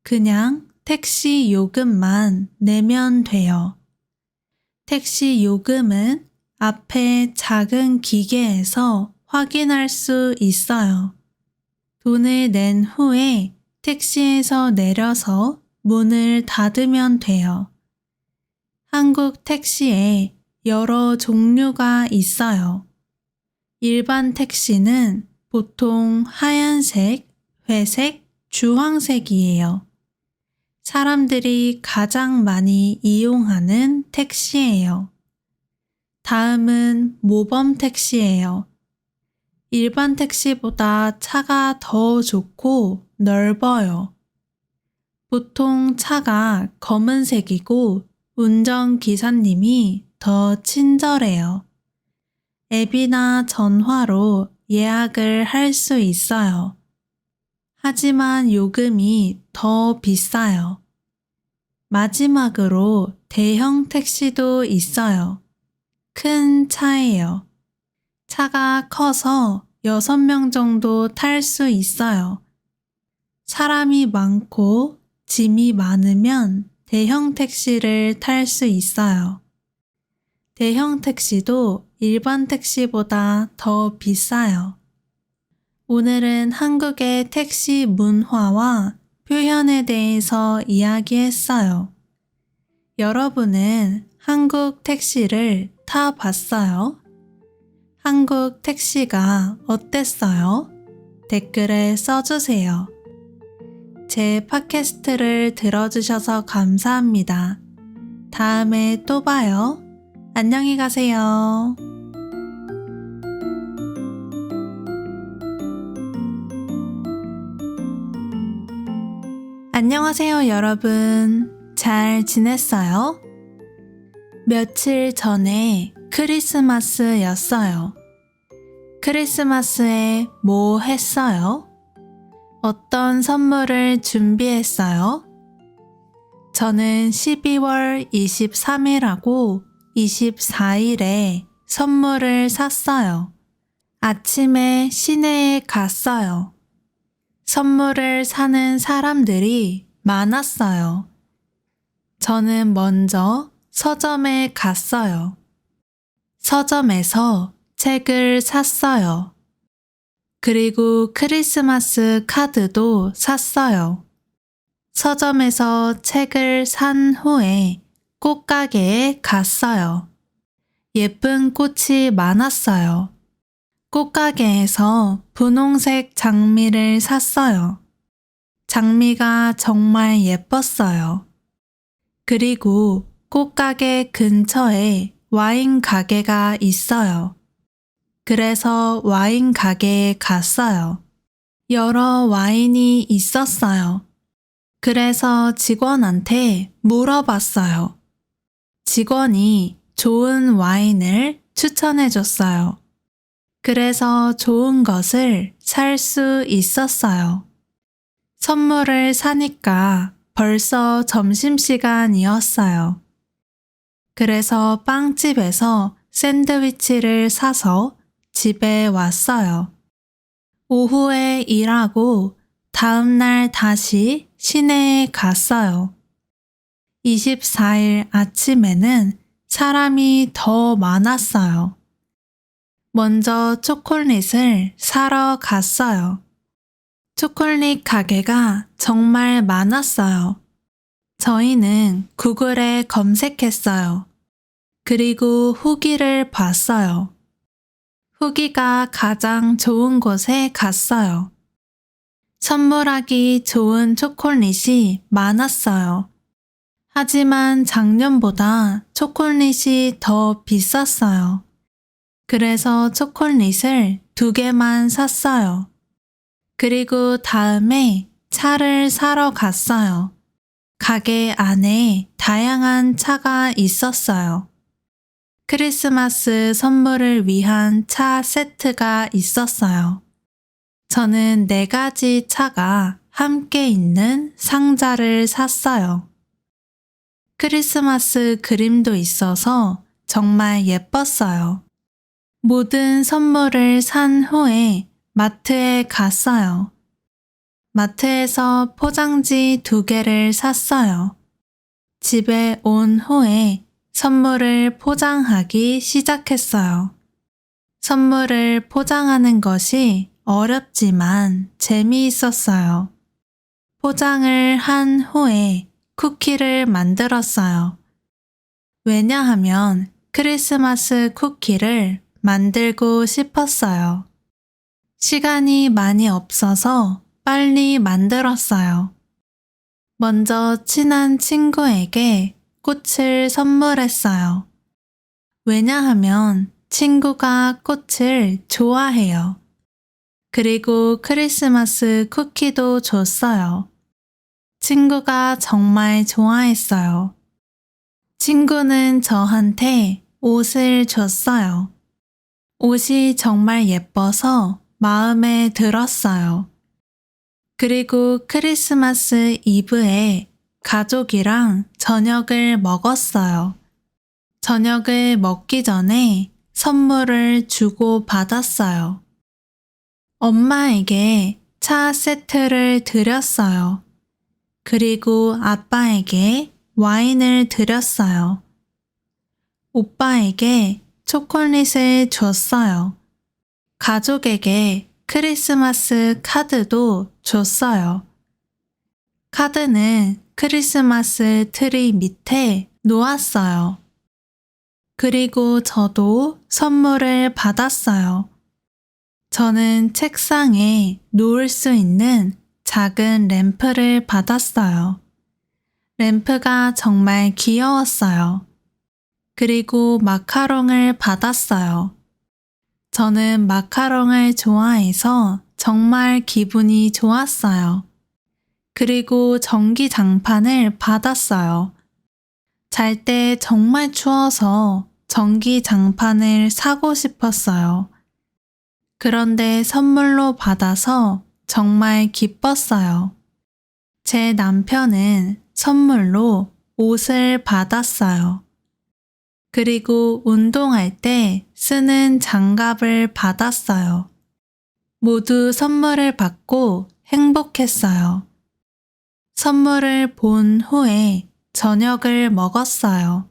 Speaker 1: 그냥 택시 요금만 내면 돼요. 택시 요금은 앞에 작은 기계에서 확인할 수 있어요. 돈을 낸 후에 택시에서 내려서 문을 닫으면 돼요. 한국 택시에 여러 종류가 있어요. 일반 택시는 보통 하얀색, 회색, 주황색이에요. 사람들이 가장 많이 이용하는 택시예요. 다음은 모범 택시예요. 일반 택시보다 차가 더 좋고 넓어요. 보통 차가 검은색이고 운전기사님이 더 친절해요. 앱이나 전화로 예약을 할 수 있어요. 하지만 요금이 더 비싸요. 마지막으로 대형 택시도 있어요. 큰 차예요. 차가 커서 6명 정도 탈 수 있어요. 사람이 많고 짐이 많으면 대형 택시를 탈 수 있어요. 대형 택시도 일반 택시보다 더 비싸요. 오늘은 한국의 택시 문화와 표현에 대해서 이야기했어요. 여러분은 한국 택시를 타봤어요? 한국 택시가 어땠어요? 댓글에 써주세요. 제 팟캐스트를 들어주셔서 감사합니다. 다음에 또 봐요. 안녕히 가세요. 안녕하세요, 여러분. 잘 지냈어요? 며칠 전에 크리스마스였어요. 크리스마스에 뭐 했어요? 어떤 선물을 준비했어요? 저는 12월 23일하고 24일에 선물을 샀어요. 아침에 시내에 갔어요. 선물을 사는 사람들이 많았어요. 저는 먼저 서점에 갔어요. 서점에서 책을 샀어요. 그리고 크리스마스 카드도 샀어요. 서점에서 책을 산 후에 꽃가게에 갔어요. 예쁜 꽃이 많았어요. 꽃가게에서 분홍색 장미를 샀어요. 장미가 정말 예뻤어요. 그리고 꽃가게 근처에 와인 가게가 있어요. 그래서 와인 가게에 갔어요. 여러 와인이 있었어요. 그래서 직원한테 물어봤어요. 직원이 좋은 와인을 추천해줬어요. 그래서 좋은 것을 살 수 있었어요. 선물을 사니까 벌써 점심시간이었어요. 그래서 빵집에서 샌드위치를 사서 집에 왔어요. 오후에 일하고 다음날 다시 시내에 갔어요. 24일 아침에는 사람이 더 많았어요. 먼저 초콜릿을 사러 갔어요. 초콜릿 가게가 정말 많았어요. 저희는 구글에 검색했어요. 그리고 후기를 봤어요. 후기가 가장 좋은 곳에 갔어요. 선물하기 좋은 초콜릿이 많았어요. 하지만 작년보다 초콜릿이 더 비쌌어요. 그래서 초콜릿을 2개만 샀어요. 그리고 다음에 차를 사러 갔어요. 가게 안에 다양한 차가 있었어요. 크리스마스 선물을 위한 차 세트가 있었어요. 저는 4가지 차가 함께 있는 상자를 샀어요. 크리스마스 그림도 있어서 정말 예뻤어요. 모든 선물을 산 후에 마트에 갔어요. 마트에서 포장지 2개를 샀어요. 집에 온 후에 선물을 포장하기 시작했어요. 선물을 포장하는 것이 어렵지만 재미있었어요. 포장을 한 후에 쿠키를 만들었어요. 왜냐하면 크리스마스 쿠키를 만들고 싶었어요. 시간이 많이 없어서 빨리 만들었어요. 먼저 친한 친구에게 꽃을 선물했어요. 왜냐하면 친구가 꽃을 좋아해요. 그리고 크리스마스 쿠키도 줬어요. 친구가 정말 좋아했어요. 친구는 저한테 옷을 줬어요. 옷이 정말 예뻐서 마음에 들었어요. 그리고 크리스마스 이브에 가족이랑 저녁을 먹었어요. 저녁을 먹기 전에 선물을 주고 받았어요. 엄마에게 차 세트를 드렸어요. 그리고 아빠에게 와인을 드렸어요. 오빠에게 초콜릿을 줬어요. 가족에게 크리스마스 카드도 줬어요. 카드는 크리스마스 트리 밑에 놓았어요. 그리고 저도 선물을 받았어요. 저는 책상에 놓을 수 있는 작은 램프를 받았어요. 램프가 정말 귀여웠어요. 그리고 마카롱을 받았어요. 저는 마카롱을 좋아해서 정말 기분이 좋았어요. 그리고 전기장판을 받았어요. 잘 때 정말 추워서 전기장판을 사고 싶었어요. 그런데 선물로 받아서 정말 기뻤어요. 제 남편은 선물로 옷을 받았어요. 그리고 운동할 때 쓰는 장갑을 받았어요. 모두 선물을 받고 행복했어요. 선물을 본 후에 저녁을 먹었어요.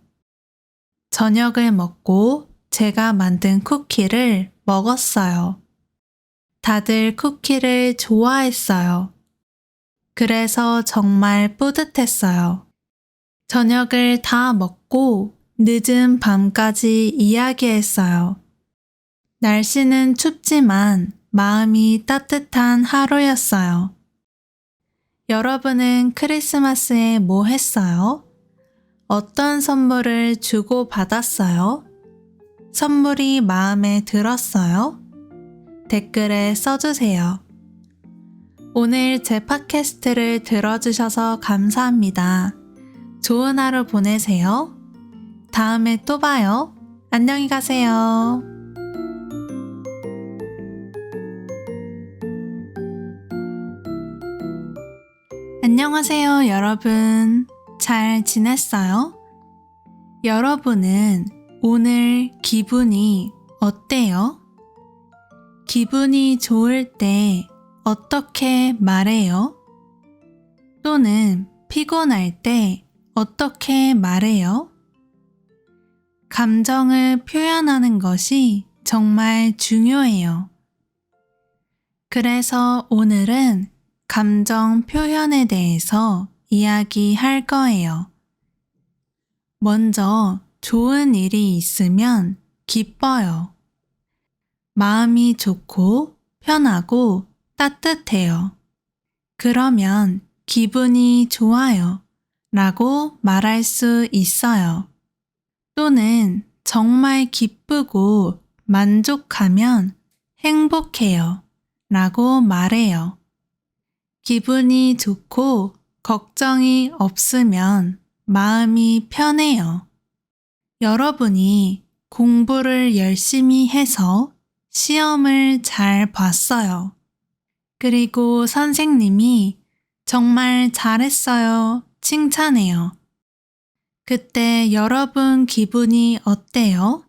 Speaker 1: 저녁을 먹고 제가 만든 쿠키를 먹었어요. 다들 쿠키를 좋아했어요. 그래서 정말 뿌듯했어요. 저녁을 다 먹고 늦은 밤까지 이야기했어요. 날씨는 춥지만 마음이 따뜻한 하루였어요. 여러분은 크리스마스에 뭐 했어요? 어떤 선물을 주고 받았어요? 선물이 마음에 들었어요? 댓글에 써주세요. 오늘 제 팟캐스트를 들어주셔서 감사합니다. 좋은 하루 보내세요. 다음에 또 봐요. 안녕히 가세요. 안녕하세요. 안녕하세요, 여러분. 잘 지냈어요? 여러분은 오늘 기분이 어때요? 기분이 좋을 때 어떻게 말해요? 또는 피곤할 때 어떻게 말해요? 감정을 표현하는 것이 정말 중요해요. 그래서 오늘은 감정 표현에 대해서 이야기할 거예요. 먼저 좋은 일이 있으면 기뻐요. 마음이 좋고 편하고 따뜻해요. 그러면 기분이 좋아요 라고 말할 수 있어요. 또는 정말 기쁘고 만족하면 행복해요 라고 말해요. 기분이 좋고 걱정이 없으면 마음이 편해요. 여러분이 공부를 열심히 해서 시험을 잘 봤어요. 그리고 선생님이 정말 잘했어요 칭찬해요. 그때 여러분 기분이 어때요?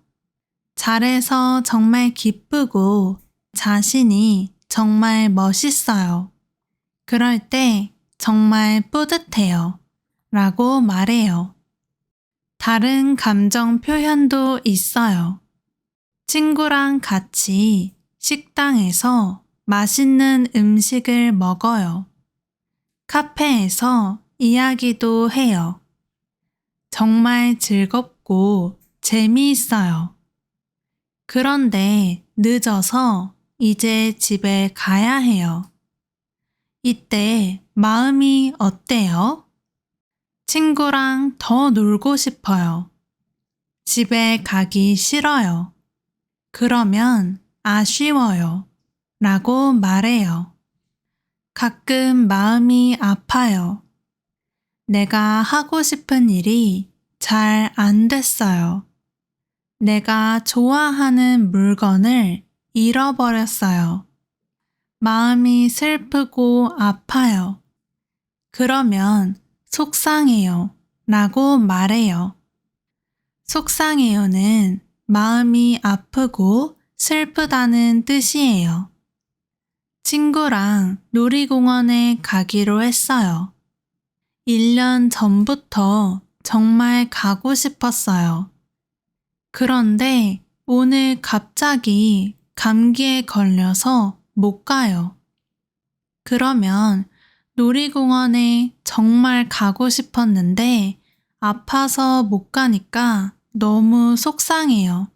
Speaker 1: 잘해서 정말 기쁘고 자신이 정말 멋있어요. 그럴 때 정말 뿌듯해요 라고 말해요. 다른 감정 표현도 있어요. 친구랑 같이 식당에서 맛있는 음식을 먹어요. 카페에서 이야기도 해요. 정말 즐겁고 재미있어요. 그런데 늦어서 이제 집에 가야 해요. 이때 마음이 어때요? 친구랑 더 놀고 싶어요. 집에 가기 싫어요. 그러면 아쉬워요 라고 말해요. 가끔 마음이 아파요. 내가 하고 싶은 일이 잘 안 됐어요. 내가 좋아하는 물건을 잃어버렸어요. 마음이 슬프고 아파요. 그러면 속상해요 라고 말해요. 속상해요는 마음이 아프고 슬프다는 뜻이에요. 친구랑 놀이공원에 가기로 했어요. 1년 전부터 정말 가고 싶었어요. 그런데 오늘 갑자기 감기에 걸려서 못 가요. 그러면 놀이공원에 정말 가고 싶었는데 아파서 못 가니까 너무 속상해요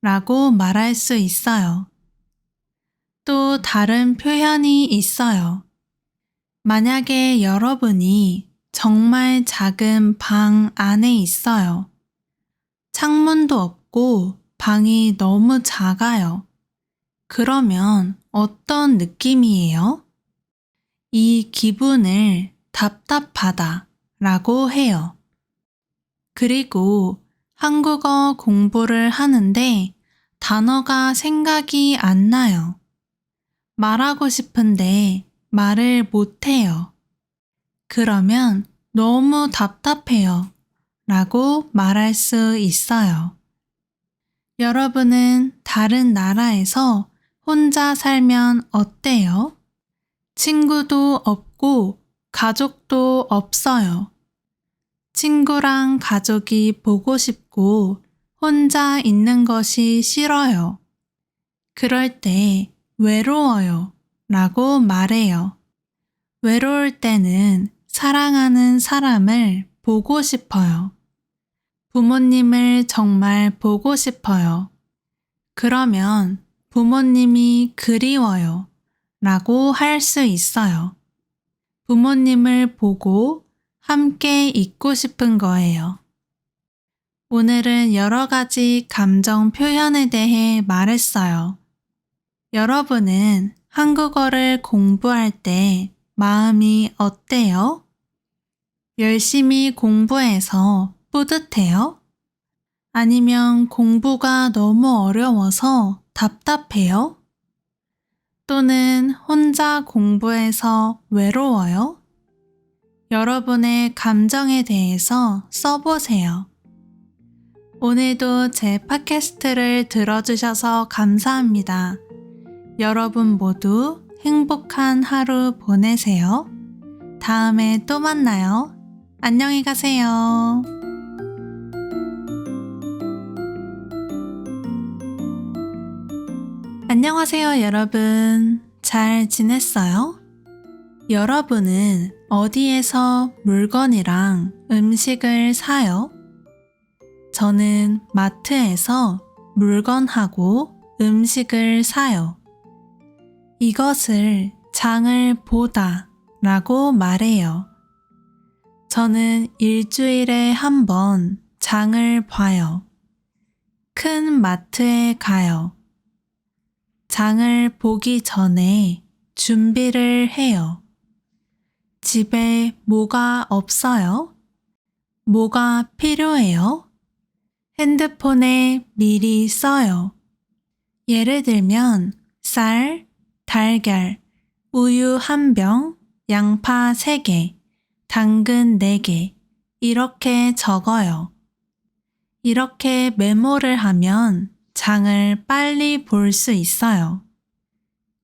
Speaker 1: 라고 말할 수 있어요. 또 다른 표현이 있어요. 만약에 여러분이 정말 작은 방 안에 있어요. 창문도 없고 방이 너무 작아요. 그러면 어떤 느낌이에요? 이 기분을 답답하다 라고 해요. 그리고 한국어 공부를 하는데 단어가 생각이 안 나요. 말하고 싶은데 말을 못 해요. 그러면 너무 답답해요 라고 말할 수 있어요. 여러분은 다른 나라에서 혼자 살면 어때요? 친구도 없고 가족도 없어요. 친구랑 가족이 보고 싶고 혼자 있는 것이 싫어요. 그럴 때 외로워요 라고 말해요. 외로울 때는 사랑하는 사람을 보고 싶어요. 부모님을 정말 보고 싶어요. 그러면 부모님이 그리워요 라고 할 수 있어요. 부모님을 보고 함께 있고 싶은 거예요. 오늘은 여러 가지 감정 표현에 대해 말했어요. 여러분은 한국어를 공부할 때 마음이 어때요? 열심히 공부해서 뿌듯해요? 아니면 공부가 너무 어려워서 답답해요? 또는 혼자 공부해서 외로워요? 여러분의 감정에 대해서 써보세요. 오늘도 제 팟캐스트를 들어주셔서 감사합니다. 여러분 모두 행복한 하루 보내세요. 다음에 또 만나요. 안녕히 가세요. 안녕하세요, 여러분. 잘 지냈어요? 여러분은 어디에서 물건이랑 음식을 사요? 저는 마트에서 물건하고 음식을 사요. 이것을 장을 보다 라고 말해요. 저는 일주일에 한 번 장을 봐요. 큰 마트에 가요. 장을 보기 전에 준비를 해요. 집에 뭐가 없어요? 뭐가 필요해요? 핸드폰에 미리 써요. 예를 들면 쌀, 달걀, 우유 1병, 양파 3개, 당근 4개 이렇게 적어요. 이렇게 메모를 하면 장을 빨리 볼 수 있어요.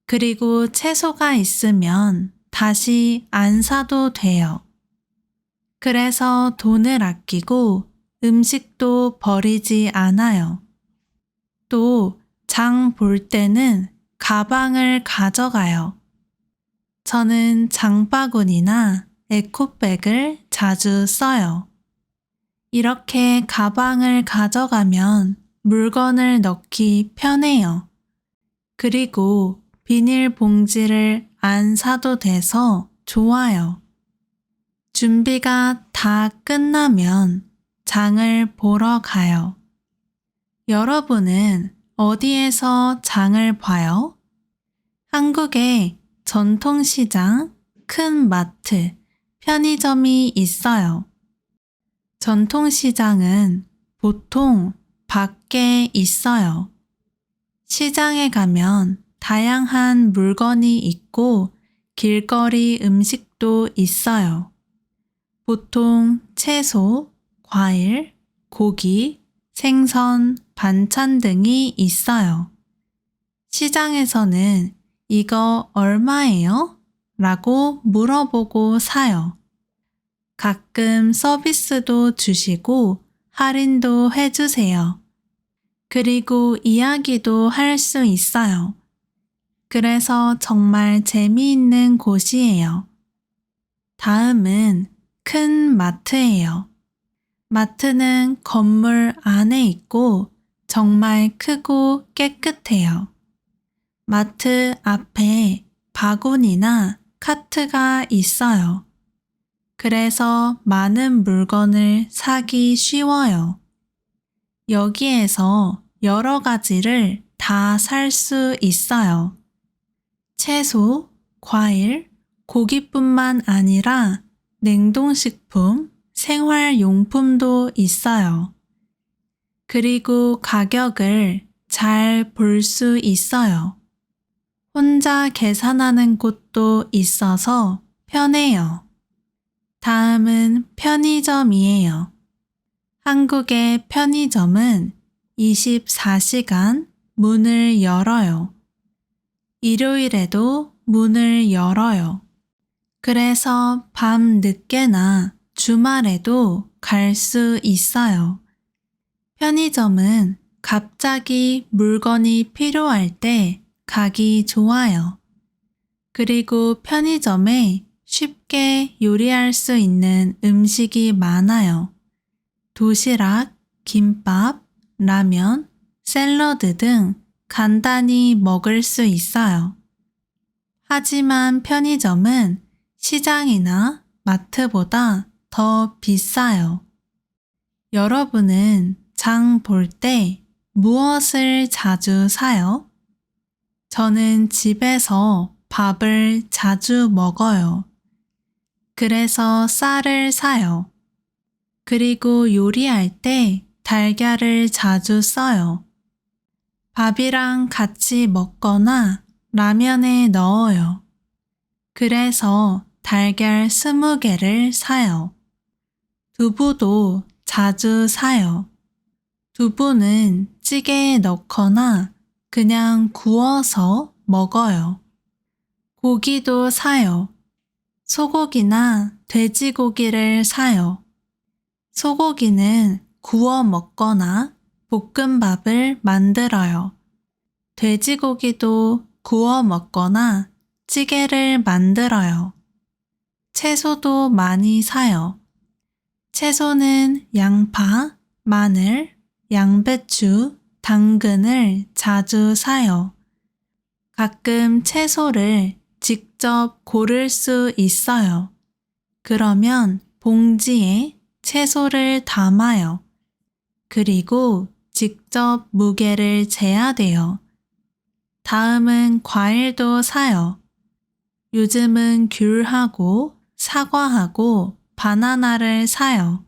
Speaker 1: 그리고 채소가 있으면 다시 안 사도 돼요. 그래서 돈을 아끼고 음식도 버리지 않아요. 또 장 볼 때는 가방을 가져가요. 저는 장바구니나 에코백을 자주 써요. 이렇게 가방을 가져가면 물건을 넣기 편해요. 그리고 비닐봉지를 안 사도 돼서 좋아요. 준비가 다 끝나면 장을 보러 가요. 여러분은 어디에서 장을 봐요? 한국에 전통시장, 큰 마트, 편의점이 있어요. 전통시장은 보통 밖에 있어요. 시장에 가면 다양한 물건이 있고 길거리 음식도 있어요. 보통 채소, 과일, 고기, 생선, 반찬 등이 있어요. 시장에서는 이거 얼마예요? 라고 물어보고 사요. 가끔 서비스도 주시고 할인도 해주세요. 그리고 이야기도 할 수 있어요. 그래서 정말 재미있는 곳이에요. 다음은 큰 마트예요. 마트는 건물 안에 있고 정말 크고 깨끗해요. 마트 앞에 바구니나 카트가 있어요. 그래서 많은 물건을 사기 쉬워요. 여기에서 여러 가지를 다 살 수 있어요. 채소, 과일, 고기뿐만 아니라 냉동식품, 생활용품도 있어요. 그리고 가격을 잘 볼 수 있어요. 혼자 계산하는 곳도 있어서 편해요. 다음은 편의점이에요. 한국의 편의점은 24시간 문을 열어요. 일요일에도 문을 열어요. 그래서 밤 늦게나 주말에도 갈 수 있어요. 편의점은 갑자기 물건이 필요할 때 가기 좋아요. 그리고 편의점에 쉽게 요리할 수 있는 음식이 많아요. 도시락, 김밥, 라면, 샐러드 등 간단히 먹을 수 있어요. 하지만 편의점은 시장이나 마트보다 더 비싸요. 여러분은 장 볼 때 무엇을 자주 사요? 저는 집에서 밥을 자주 먹어요. 그래서 쌀을 사요. 그리고 요리할 때 달걀을 자주 써요. 밥이랑 같이 먹거나 라면에 넣어요. 그래서 달걀 20개를 사요. 두부도 자주 사요. 두부는 찌개에 넣거나 그냥 구워서 먹어요. 고기도 사요. 소고기나 돼지고기를 사요. 소고기는 구워 먹거나 볶음밥을 만들어요. 돼지고기도 구워 먹거나 찌개를 만들어요. 채소도 많이 사요. 채소는 양파, 마늘, 양배추, 당근을 자주 사요. 가끔 채소를 직접 고를 수 있어요. 그러면 봉지에 채소를 담아요. 그리고 직접 무게를 재야 돼요. 다음은 과일도 사요. 요즘은 귤하고 사과하고 바나나를 사요.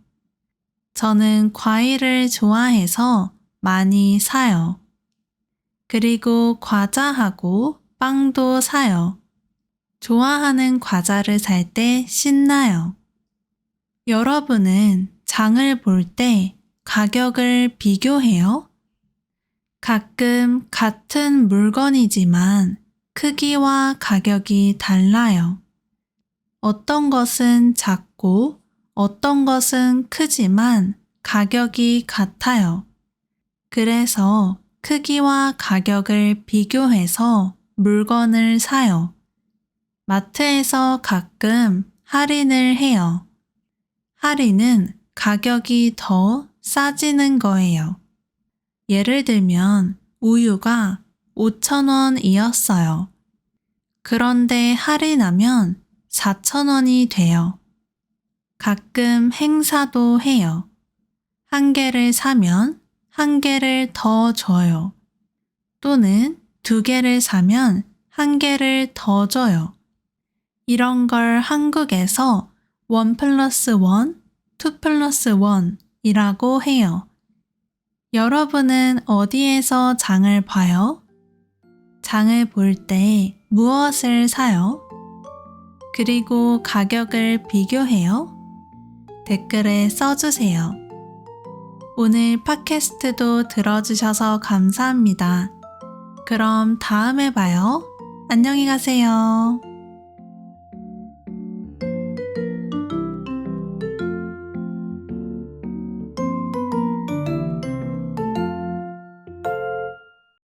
Speaker 1: 저는 과일을 좋아해서 많이 사요. 그리고 과자하고 빵도 사요. 좋아하는 과자를 살 때 신나요. 여러분은 장을 볼 때 가격을 비교해요? 가끔 같은 물건이지만 크기와 가격이 달라요. 어떤 것은 작고 어떤 것은 크지만 가격이 같아요. 그래서 크기와 가격을 비교해서 물건을 사요. 마트에서 가끔 할인을 해요. 할인은 가격이 더 싸지는 거예요. 예를 들면 우유가 5,000원이었어요. 그런데 할인하면 4,000원이 돼요. 가끔 행사도 해요. 한 개를 사면 한 개를 더 줘요. 또는 2개를 사면 한 개를 더 줘요. 이런 걸 한국에서 1+1, 2+1이라고 해요. 여러분은 어디에서 장을 봐요? 장을 볼 때 무엇을 사요? 그리고 가격을 비교해요? 댓글에 써주세요. 오늘 팟캐스트도 들어주셔서 감사합니다. 그럼 다음에 봐요. 안녕히 가세요.